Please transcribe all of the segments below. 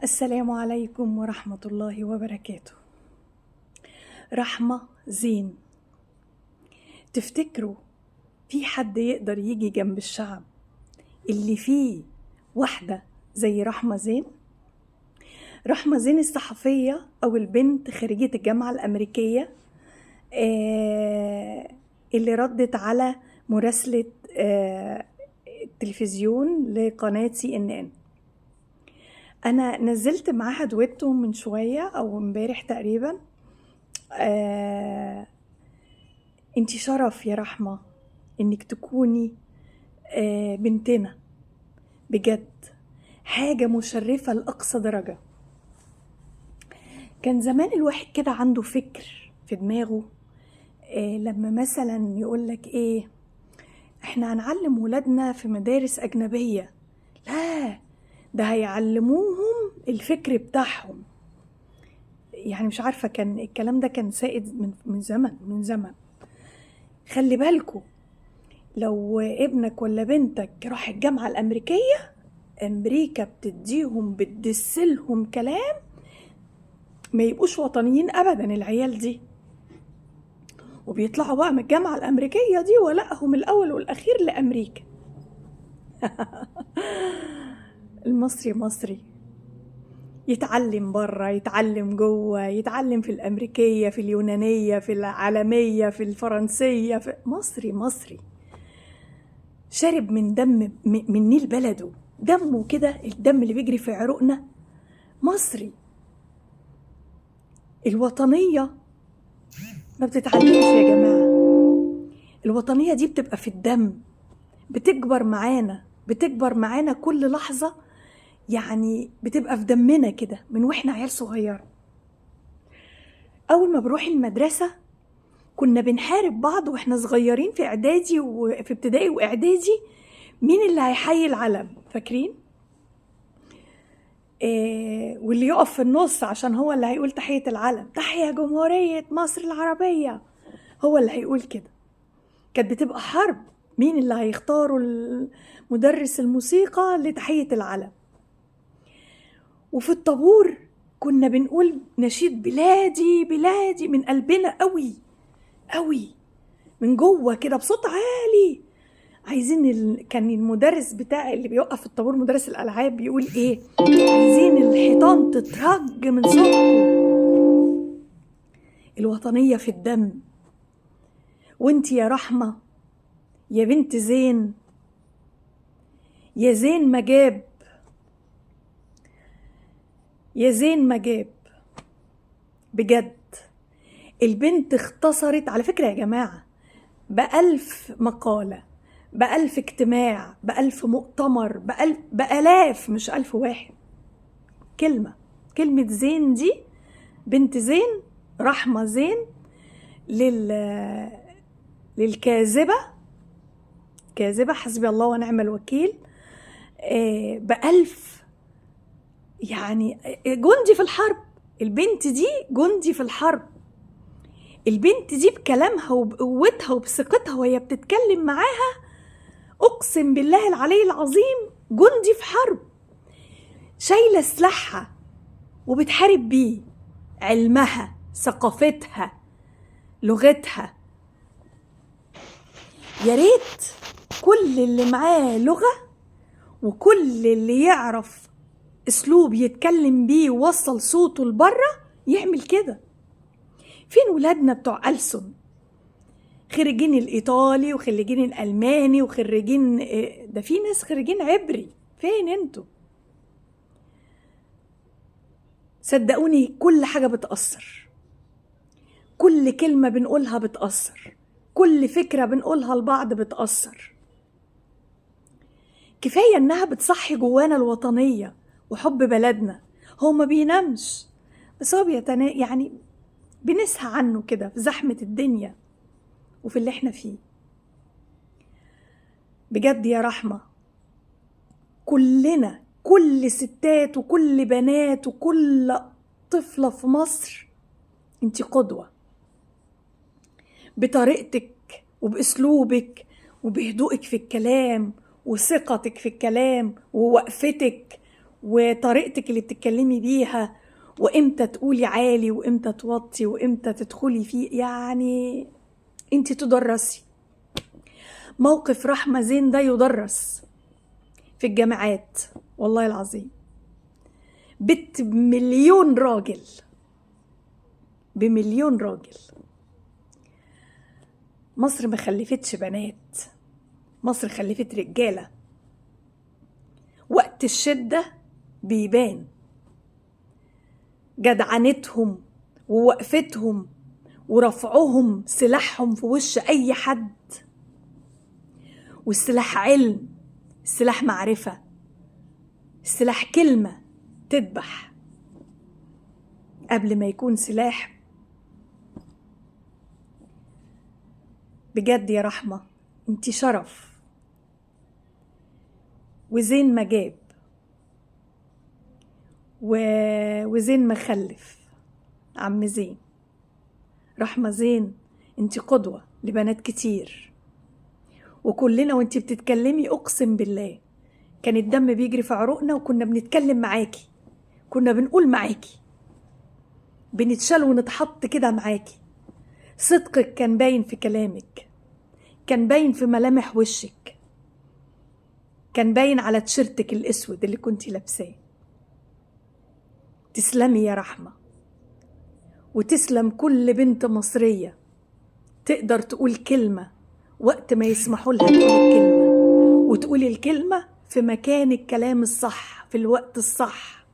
السلام عليكم ورحمة الله وبركاته. رحمة زين، تفتكروا في حد يقدر يجي جنب الشعب اللي فيه واحدة زي رحمة زين؟ رحمة زين الصحفية أو البنت خريجة الجامعة الأمريكية اللي ردت على مراسلة التلفزيون لقناة CNN. أنا نزلت معاها دويتو من شوية أو امبارح تقريبا. انتي شرف يا رحمة انك تكوني بنتنا، بجد حاجة مشرفة لأقصى درجة. كان زمان الواحد كده عنده فكر في دماغه، لما مثلا يقولك ايه، احنا هنعلم ولادنا في مدارس أجنبية، لا ده هيعلموهم الفكر بتاعهم. يعني مش عارفة، كان الكلام ده كان سائد من زمن. خلي بالكوا لو ابنك ولا بنتك راح الجامعة الأمريكية، أمريكا بتدسلهم كلام ما يبقوش وطنيين أبدا العيال دي، وبيطلعوا بقى من الجامعة الأمريكية دي ولقهم الأول والأخير لأمريكا. المصري مصري، يتعلم برا، يتعلم جوه، يتعلم في الأمريكية، في اليونانية، في العالمية، في الفرنسية، في مصري مصري، شارب من دم من نيل بلده، دمه كده، الدم اللي بيجري في عروقنا مصري. الوطنية ما بتتعلمش يا جماعة، الوطنية دي بتبقى في الدم، بتكبر معانا كل لحظة، يعني بتبقى في دمنا كده من واحنا عيال صغيرة. أول ما بروح المدرسة كنا بنحارب بعض واحنا صغيرين في إعدادي وفي ابتدائي وإعدادي، مين اللي هيحيي العلم، فاكرين؟ واللي يقف في النص عشان هو اللي هيقول تحية العلم، تحية جمهورية مصر العربية، هو اللي هيقول كده. كانت بتبقى حرب، مين اللي هيختاروا مدرس الموسيقى لتحية العلم. وفي الطابور كنا بنقول نشيد بلادي بلادي من قلبنا قوي قوي، من جوه كده بصوت عالي. عايزين كان المدرس بتاع اللي بيوقف في الطابور، مدرس الألعاب، بيقول ايه، عايزين الحيطان تترج من صوتكم. الوطنية في الدم. وانت يا رحمة يا بنت زين، يا زين مجاب، يا زين مجاب، بجد. البنت اختصرت على فكرة يا جماعة ب1000 مقالة، ب1000 اجتماع، ب1000 مؤتمر، بآلاف، مش 1000 واحد. كلمة زين دي، بنت زين، رحمة زين، للكاذبة، كاذبة حسبي الله ونعم الوكيل، ب1000، يعني جندي في الحرب. البنت دي جندي في الحرب. البنت دي بكلامها وبقوتها وبثقتها وهي بتتكلم معاها، اقسم بالله العلي العظيم جندي في حرب، شايله سلاحها وبتحارب بيه، علمها، ثقافتها، لغتها. يا ريت كل اللي معاه لغه وكل اللي يعرف اسلوب يتكلم بيه ووصل صوته لبره يعمل كده. فين ولادنا بتوع ألسن، خريجين الإيطالي وخريجين الألماني وخريجين، ده في ناس خريجين عبري، فين انتوا؟ صدقوني كل حاجة بتأثر، كل كلمة بنقولها بتأثر، كل فكرة بنقولها لبعض بتأثر. كفاية انها بتصحي جوانا الوطنية وحب بلدنا. هو ما بينامش، بس هو يعني بنسهى عنه كده في زحمة الدنيا وفي اللي احنا فيه. بجد يا رحمة، كلنا، كل ستات وكل بنات وكل طفلة في مصر، انتي قدوة بطريقتك وبأسلوبك وبهدوءك في الكلام وثقتك في الكلام ووقفتك وطريقتك اللي بتتكلمي بيها، وامتى تقولي عالي وامتى توطي وامتى تدخلي فيه، يعني انت تدرسي. موقف رحمة زين ده يدرس في الجامعات والله العظيم. بنت بمليون راجل، بمليون راجل. مصر ما خلفتش بنات، مصر خلفت رجالة. وقت الشدة بيبان جدعنتهم ووقفتهم ورفعهم سلاحهم في وش أي حد. والسلاح علم، السلاح معرفة، السلاح كلمة تذبح قبل ما يكون سلاح. بجد يا رحمة انتي شرف وزين ما جاب وزين ما خلف. عم زين، رحمة زين، انتي قدوة لبنات كتير. وكلنا وانتي بتتكلمي اقسم بالله كان الدم بيجري في عروقنا، وكنا بنتكلم معاكي، كنا بنقول معاكي، بنتشال ونتحط كده معاكي. صدقك كان باين في كلامك، كان باين في ملامح وشك، كان باين على تيشيرتك الاسود اللي كنتي لابساه. تسلمي يا رحمة، وتسلم كل بنت مصرية تقدر تقول كلمة وقت ما يسمحوا لها تقول الكلمة، وتقولي الكلمة في مكان الكلام الصح في الوقت الصح.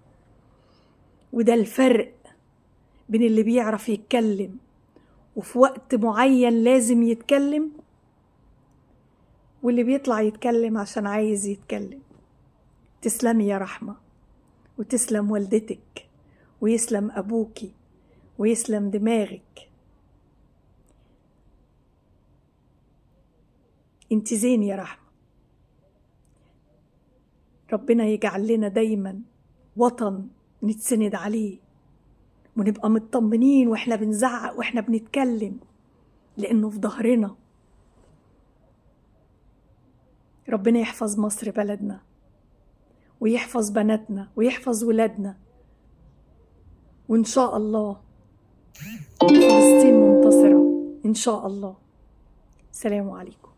وده الفرق بين اللي بيعرف يتكلم وفي وقت معين لازم يتكلم، واللي بيطلع يتكلم عشان عايز يتكلم. تسلمي يا رحمة، وتسلم والدتك، ويسلم أبوكي، ويسلم دماغك. انت زين يا رحمة. ربنا يجعل لنا دايما وطن نتسند عليه، ونبقى مطمنين واحنا بنزعق واحنا بنتكلم، لأنه في ظهرنا. ربنا يحفظ مصر بلدنا، ويحفظ بناتنا، ويحفظ ولادنا، وإن شاء الله فلسطين منتصرة إن شاء الله. السلام عليكم.